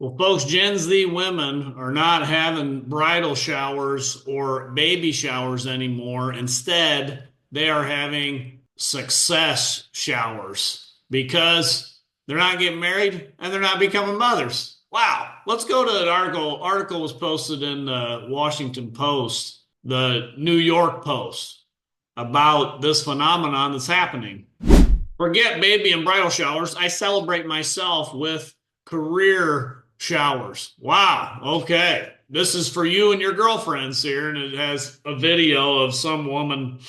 Well, folks, Gen Z women are not having bridal showers or baby showers anymore. Instead, they are having success showers because they're not getting married and they're not becoming mothers. Wow. Let's go to an article. Article was posted in the Washington Post, the New York Post, about this phenomenon that's happening. Forget baby and bridal showers. I celebrate myself with career showers. Wow. Okay. This is for you and your girlfriends here. And it has a video of some woman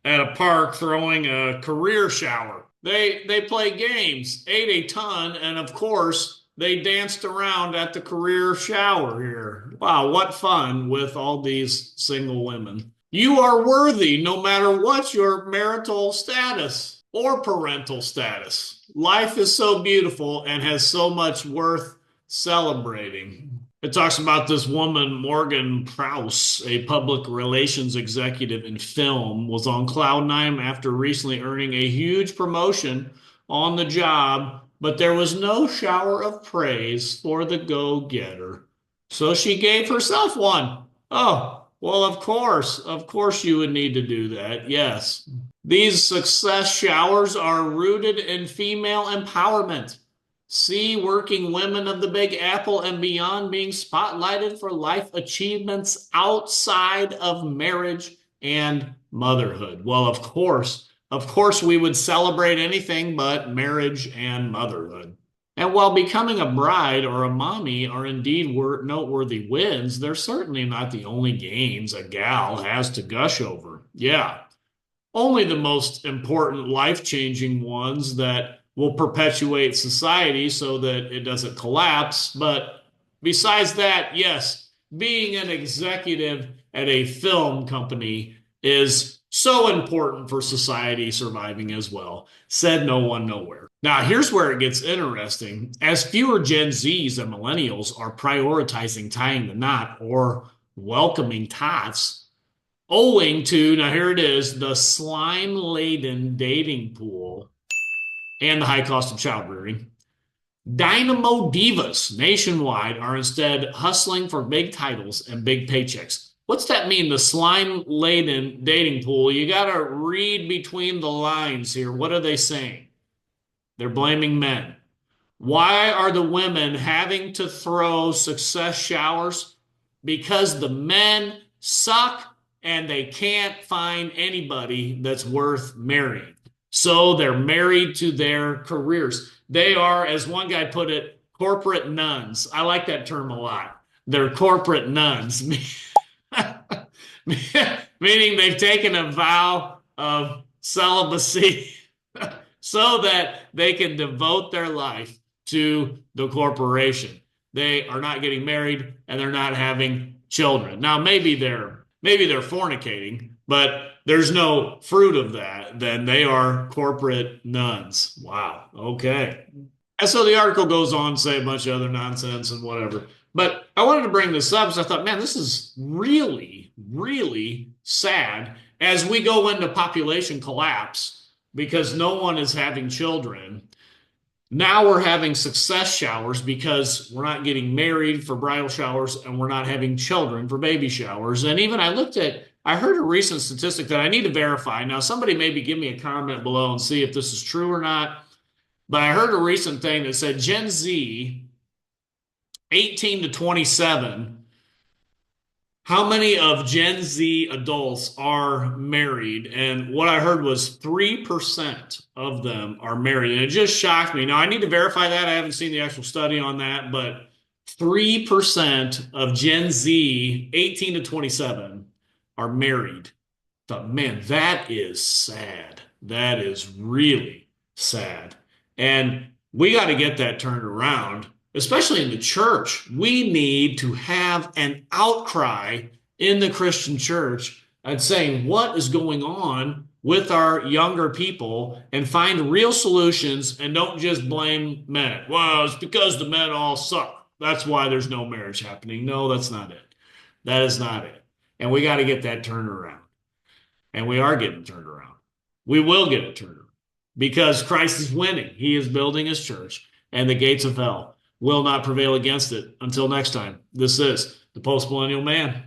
at a park throwing a career shower. They play games, ate a ton, and of course, they danced around at the career shower here. Wow, what fun with all these single women. You are worthy no matter what your marital status or parental status. Life is so beautiful and has so much worth celebrating. It talks about this woman, Morgan Prowse, a public relations executive in film, was on cloud nine after recently earning a huge promotion on the job, but there was no shower of praise for the go-getter. So she gave herself one. Oh, well, of course you would need to do that. Yes. These success showers are rooted in female empowerment. See working women of the Big Apple and beyond being spotlighted for life achievements outside of marriage and motherhood. Well, of course, we would celebrate anything but marriage and motherhood. And while becoming a bride or a mommy are indeed noteworthy wins, they're certainly not the only gains a gal has to gush over. Yeah, only the most important life-changing ones that will perpetuate society so that it doesn't collapse. But besides that, yes, being an executive at a film company is so important for society surviving as well. Said no one nowhere. Now, here's where it gets interesting. As fewer Gen Zs and millennials are prioritizing tying the knot or welcoming tots, owing to, now here it is, the slime laden dating pool and the high cost of child rearing, dynamo divas nationwide are instead hustling for big titles and big paychecks. What's that mean? The slime laden dating pool. You got to read between the lines here. What are they saying? They're blaming men. Why are the women having to throw success showers? Because the men suck and they can't find anybody that's worth marrying. So they're married to their careers. They are, as one guy put it, corporate nuns. I like that term a lot. They're corporate nuns, meaning they've taken a vow of celibacy so that they can devote their life to the corporation. They are not getting married and they're not having children. Now, maybe they're fornicating, but there's no fruit of that. Then they are corporate nuns. Wow. Okay. And so the article goes on to say a bunch of other nonsense and whatever. But I wanted to bring this up because I thought, man, this is really, really sad as we go into population collapse because no one is having children. Now we're having success showers because we're not getting married for bridal showers and we're not having children for baby showers. And even I heard a recent statistic that I need to verify. Now, somebody maybe give me a comment below and see if this is true or not. But I heard a recent thing that said Gen Z, 18 to 27, how many of Gen Z adults are married? And what I heard was 3% of them are married. And it just shocked me. Now, I need to verify that. I haven't seen the actual study on that, but 3% of Gen Z, 18 to 27, are married. I thought, man, that is sad. That is really sad. And we got to get that turned around, especially in the church. We need to have an outcry in the Christian church and saying what is going on with our younger people and find real solutions and don't just blame men. Well, it's because the men all suck. That's why there's no marriage happening. No, that's not it. That is not it. And we got to get that turned around. And we are getting turned around. We will get it turned around because Christ is winning. He is building his church and the gates of hell will not prevail against it. Until next time, this is the Post Millennial Man.